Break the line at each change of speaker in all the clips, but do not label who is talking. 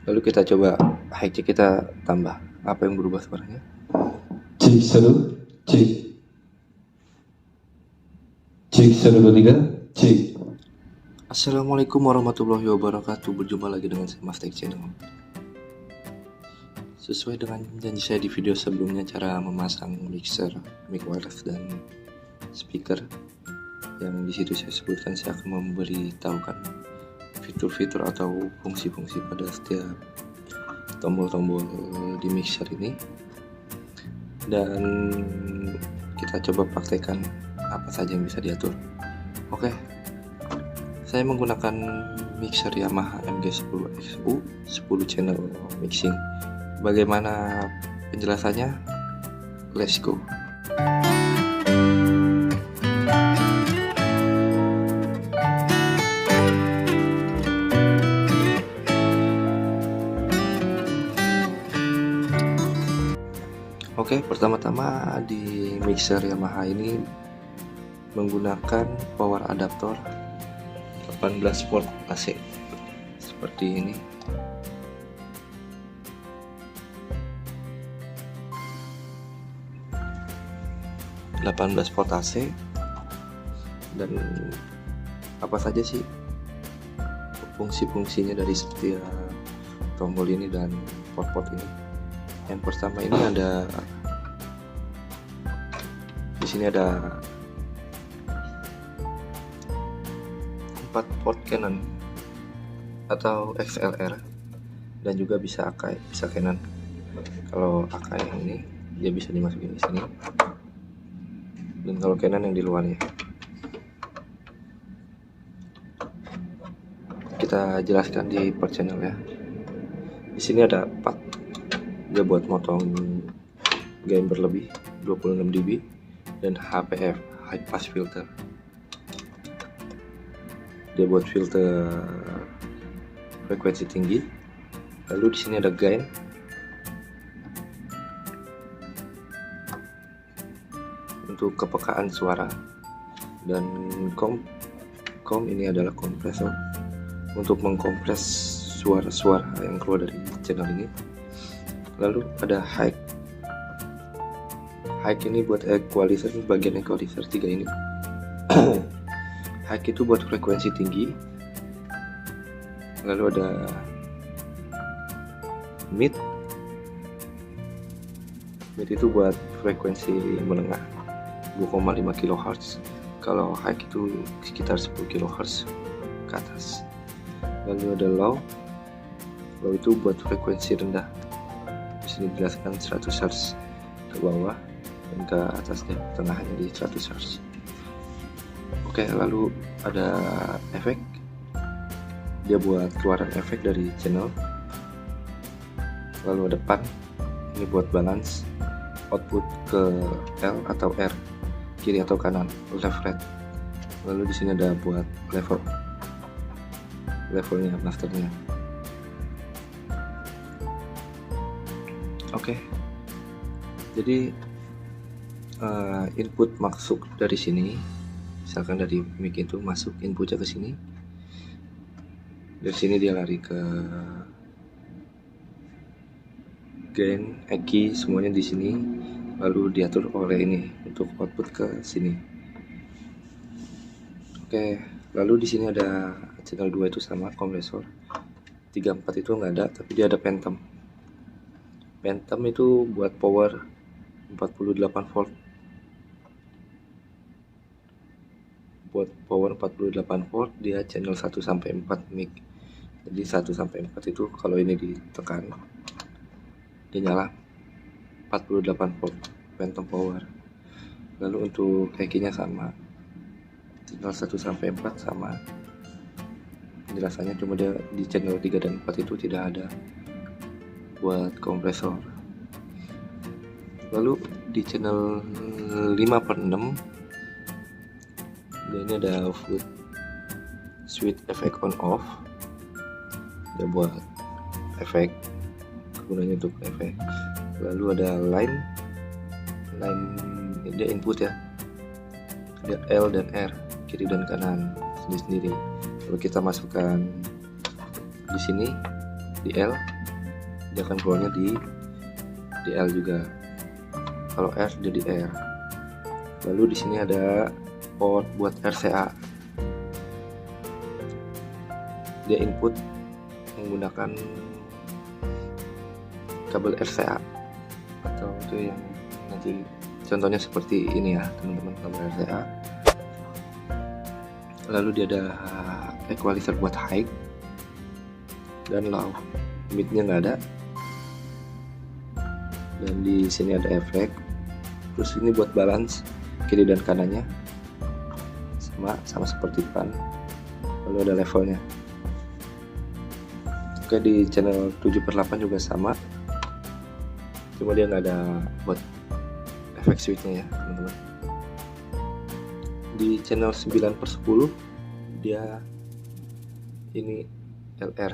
Lalu kita coba high check, kita tambah. Apa yang berubah suaranya?
Cek 1, cek. Cek 1, 2, 3, cek.
Assalamualaikum warahmatullahi wabarakatuh. Berjumpa lagi dengan saya Mas Tech Channel. Sesuai dengan janji saya di video sebelumnya, cara memasang mixer, mic wireless dan speaker, yang di situ saya sebutkan saya akan memberitahukan fitur-fitur atau fungsi-fungsi pada setiap tombol-tombol di mixer ini, dan kita coba praktekkan apa saja yang bisa diatur. Oke, saya menggunakan mixer Yamaha MG10XU 10 channel mixing. Bagaimana penjelasannya? Let's go. Oke, pertama-tama di mixer Yamaha ini menggunakan power adaptor 18 volt AC seperti ini. ...18 volt AC. Dan apa saja sih fungsi-fungsinya dari setiap tombol ini dan port-port ini? Yang pertama ini ada, di sini ada 4 port Canon atau XLR, dan juga bisa Akai, bisa Canon. Kalau Akai yang ini dia bisa dimasukin di sini, dan kalau Canon yang di luarnya. Kita jelaskan di per channel ya. Di sini ada 4. Dia buat motong gain berlebih 26 dB dan HPF, high pass filter. Dia buat filter frekuensi tinggi. Lalu di sini ada gain. Untuk kepekaan suara, dan com ini adalah kompresor untuk mengkompres suara-suara yang keluar dari channel ini. Lalu ada high ini buat equalizer, bagian equalizer 3 ini. High itu buat frekuensi tinggi. Lalu ada mid itu buat frekuensi menengah 2,5 kHz. Kalau high itu sekitar 10 kHz ke atas. Lalu ada low itu buat frekuensi rendah. Di sini dijelaskan 100 Hz ke bawah, dan ke atasnya tengahnya di 100 Hz. Oke, lalu ada efek. Dia buat keluaran efek dari channel. Lalu ada pan, ini buat balance output ke L atau R, kiri atau kanan, left right. Lalu di sini ada buat levelnya, masternya. Oke, jadi input masuk dari sini, misalkan dari mic itu masuk inputnya ke sini. Dari sini dia lari ke gain, EQ, semuanya di sini. Lalu diatur oleh ini untuk output ke sini. Oke, lalu di sini ada channel 2 itu sama kompresor. 3, 4 itu nggak ada, tapi dia ada phantom. Phantom itu buat power 48 volt. Buat power 48 volt, dia channel 1 sampai 4 mic. Jadi 1 sampai 4 itu kalau ini ditekan, dia nyala 48 volt phantom power. Lalu untuk EQ-nya sama, channel 1 sampai 4 sama. Penjelasannya cuma dia di channel 3 dan 4 itu tidak ada buat kompresor. Lalu di channel 5/6 dan ini ada foot switch effect on off. Dia buat efek, gunanya untuk efek. Lalu ada line dia input ya, ada L dan R, kiri dan kanan sendiri-sendiri. Lalu kita masukkan di sini di L, dia akan keluarnya di L juga. Kalau R dia di R. Lalu di sini ada port buat RCA. Dia input menggunakan kabel RCA, atau itu yang nanti contohnya seperti ini ya teman-teman, kabel RCA. Lalu dia ada equalizer buat high dan low, midnya nggak ada. Dan di sini ada efek. Terus ini buat balance kiri dan kanannya, sama seperti pan. Lalu ada levelnya. Oke, di channel 7/8 juga sama, cuma dia nggak ada buat efek switchnya ya teman-teman. Di channel 9/10 dia ini LR,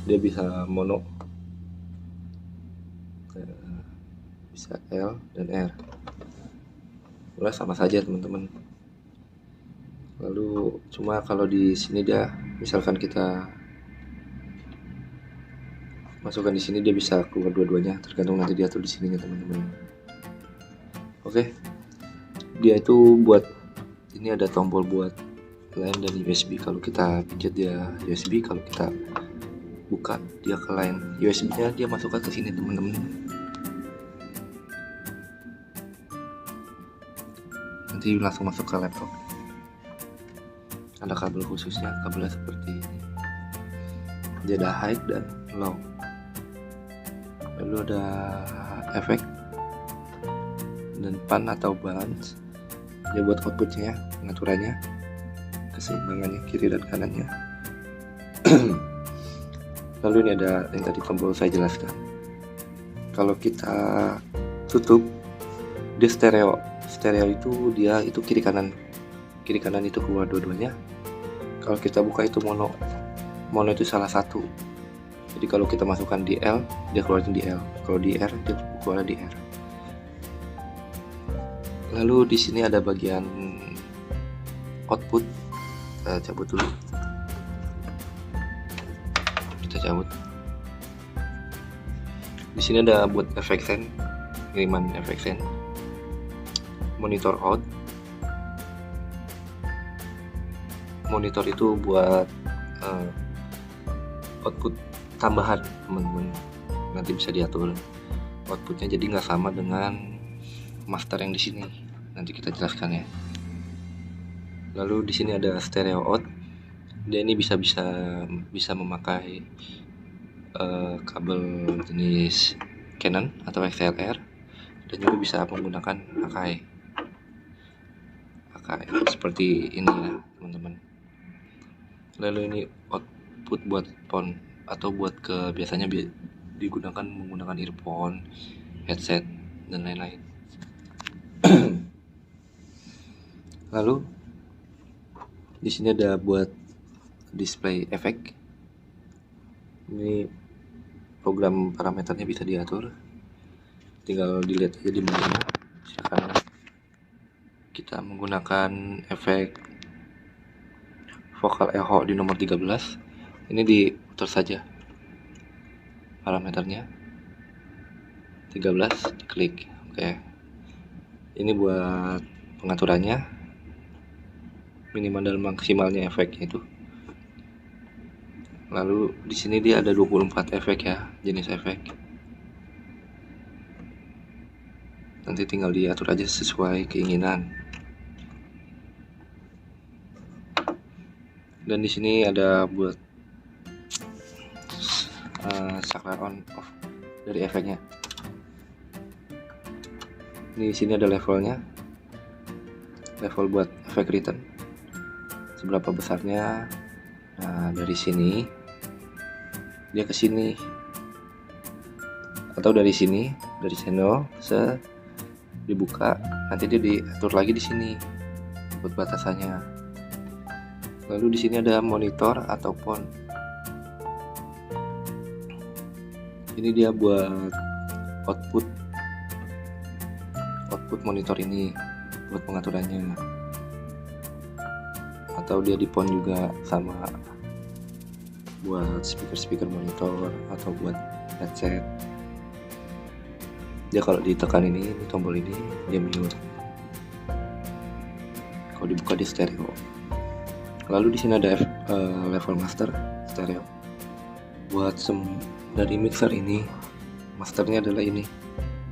dia bisa mono, bisa L dan R. Udah sama saja teman-teman. Lalu cuma kalau di sini dia, misalkan kita masukkan di sini, dia bisa keluar dua-duanya, tergantung nanti diatur di sininya teman-teman. Oke, dia itu buat ini ada tombol buat line dan USB. Kalau kita pencet dia USB, kalau kita buka dia ke line. USB-nya dia masukkan ke sini teman-teman. Nanti langsung masuk ke laptop. Ada kabel khususnya, kabelnya seperti ini. Dia ada high dan low. Lalu ada efek dan pan atau balance. Dia buat outputnya, pengaturannya, keseimbangannya kiri dan kanannya. Lalu ini ada yang tadi tombol saya jelaskan. Kalau kita tutup, dia stereo. Stereo itu dia itu kiri kanan itu keluar dua-duanya. Kalau kita buka itu mono itu salah satu. Jadi kalau kita masukkan di L, dia keluarin di L. Kalau di R, dia keluar di R. Lalu di sini ada bagian output. Kita cabut dulu. Kita cabut. Di sini ada buat efek send, kiriman efek send. Monitor out. Monitor itu buat output tambahan teman-teman, nanti bisa diatur outputnya jadi nggak sama dengan master yang di sini, nanti kita jelaskan ya. Lalu di sini ada stereo out, dia ini bisa memakai kabel jenis Canon atau XLR, dan juga bisa menggunakan Akai seperti ini ya teman-teman. Lalu ini output buat phone atau buat biasanya digunakan menggunakan earphone, headset dan lain-lain. Lalu di sini ada buat display efek. Ini program parameternya bisa diatur, tinggal dilihat aja di mana. Misalkan kita menggunakan efek vocal echo di nomor 13, ini diputar saja parameternya 13, diklik. Oke, ini buat pengaturannya, minimal dan maksimalnya efeknya itu. Lalu di sini dia ada 24 efek ya, jenis efek. Nanti tinggal diatur aja sesuai keinginan. Dan di sini ada buat saklar on off dari efeknya. Ini di sini ada levelnya, level buat efek return seberapa besarnya. Nah, dari sini dia ke sini, atau dari sini, dari channel dibuka, nanti dia diatur lagi di sini buat batasannya. Lalu di sini ada monitor atau phone. Ini dia buat output monitor ini buat pengaturannya. Atau dia di phone juga sama. buat speaker monitor atau buat headset. Dia kalau ditekan ini tombol ini dia mute. Kalau dibuka di stereo. Lalu di sini ada level master stereo. Buat dari mixer ini, masternya adalah ini.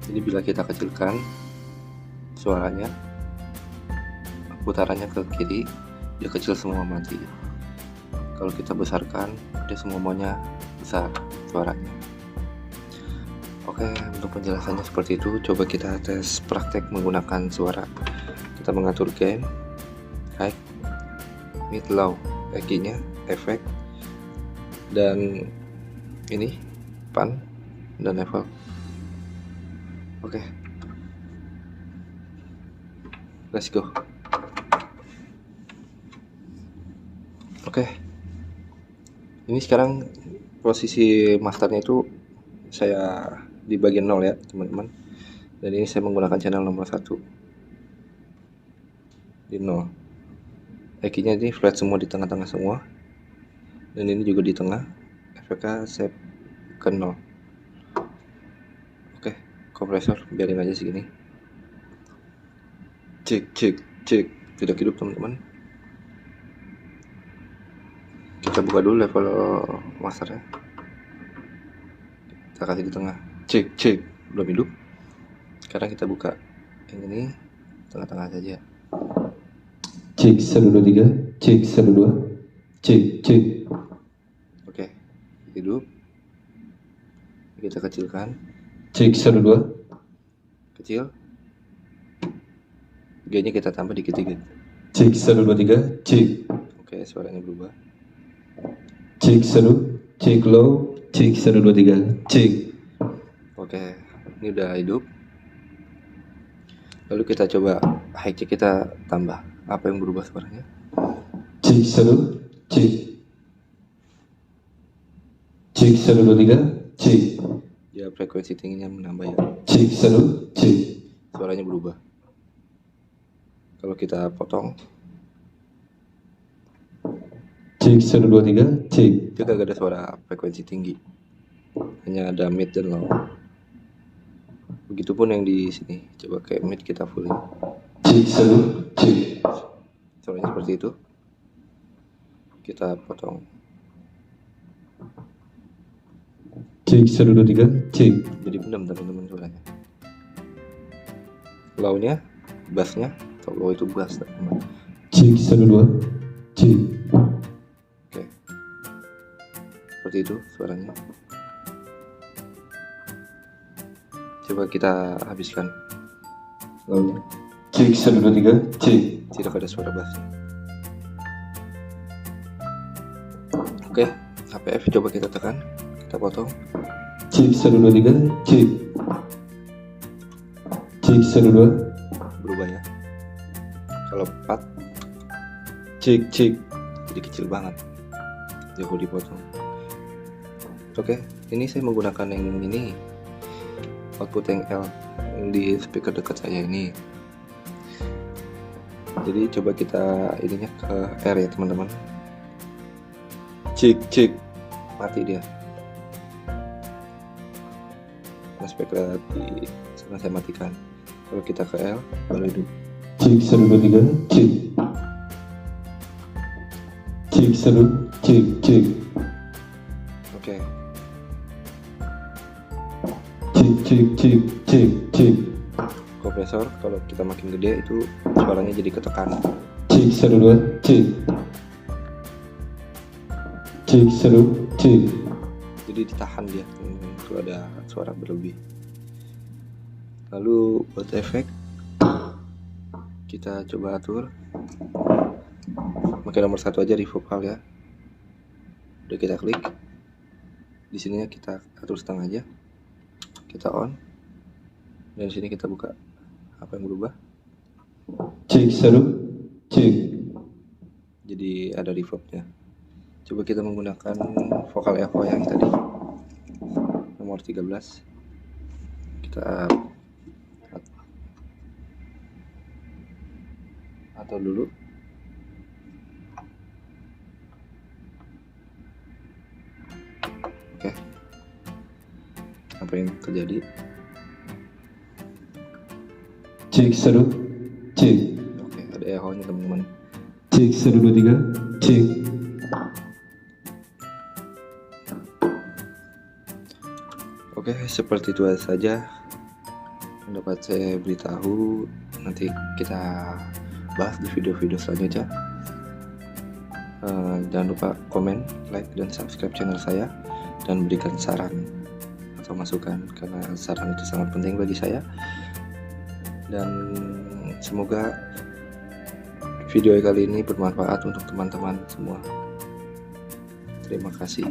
Jadi bila kita kecilkan suaranya, putarannya ke kiri, dia kecil semua mati. Kalau kita besarkan, dia semuanya besar suaranya. Oke, untuk penjelasannya seperti itu. Coba kita tes praktek menggunakan suara. Kita mengatur gain, high, mid, low, EQ-nya, efek, dan ini pan dan level. Oke, let's go. Oke, ini sekarang posisi masternya itu saya di bagian 0 ya teman-teman, dan ini saya menggunakan channel nomor 1 di 0. EQ-nya ini flat semua, di tengah-tengah semua, dan ini juga di tengah. Efeknya saya ke 0. Oke, kompresor biarin aja segini. Cek tidak hidup teman-teman. Kita buka dulu level masternya, kita kasih di tengah. Cek belum hidup. Sekarang kita buka yang ini tengah-tengah saja.
Cek 1 2 3, cek 1 2, cek.
Oke, hidup. Kita kecilkan.
Cek 1 2,
Kecil. G-nya kita tambah dikit-dikit.
cek 1 2 3, cek.
Oke, suaranya berubah.
Cek 1, cek low, cek 1 2 3, cek.
Oke, ini udah hidup. Lalu kita coba high-nya kita tambah. Apa yang berubah suaranya?
Cek 1, cek. Cek 1 2 3, cek.
Ya, frekuensi tingginya menambah ya.
Cek 1, cek.
Suaranya berubah. Kalau kita potong,
Cek 1 2 3, cek.
dia gak ada suara frekuensi tinggi, hanya ada mid dan low. Begitupun yang di sini. Coba kayak mid kita fullin.
Cek 1, cek.
Suaranya seperti itu. Kita potong.
Cek 1 2 3, cek.
Jadi bendam teman-teman suaranya. Low-nya, bass-nya, atau low itu bass teman-teman.
Cek 1 2, cek.
Oke, seperti itu suaranya. Coba kita habiskan low-nya.
Cek 1 2 3, cek.
Tidak ada suara bassnya. Oke, HPF coba kita tekan, kita potong.
Cek 1 2 3, cek. Cek 1 2,
Berubah ya. Kalau 4, cek, jadi kecil banget. Jauh dipotong. Oke, ini saya menggunakan yang ini, output yang L yang di speaker dekat saya ini. Jadi coba kita ininya ke R ya teman-teman. Cek, mati dia. Nah, speaker di sana saya matikan. Kalau kita ke L baru hidup.
cek 1 2 3, cek. Cek 1, cek.
Oke,
Cek.
kompresor kalau kita makin gede itu suaranya jadi ketekan.
Cek 1 2, cek. Cek 1, cek.
Jadi ditahan dia itu ada suara berlebih. Lalu buat efek kita coba atur. Pakai nomor 1 aja di vokal ya. Udah kita klik. Di sininya kita atur setengah aja. Kita on. Dan di sini kita buka. Apa yang berubah?
Cek 1, cek.
Jadi ada reverbnya. Coba kita menggunakan vokal echo yang tadi nomor 13. Kita atur dulu. apa yang terjadi.
Cek 1, cek.
Oke, ada echonya teman-teman.
Cek 1 2 3, cek.
Oke, seperti itu saja yang dapat saya beritahu. Nanti kita bahas di video-video selanjutnya. Jangan lupa komen, like, dan subscribe channel saya, dan berikan saran atau masukan, karena saran itu sangat penting bagi saya. Dan semoga video kali ini bermanfaat untuk teman-teman semua. Terima kasih.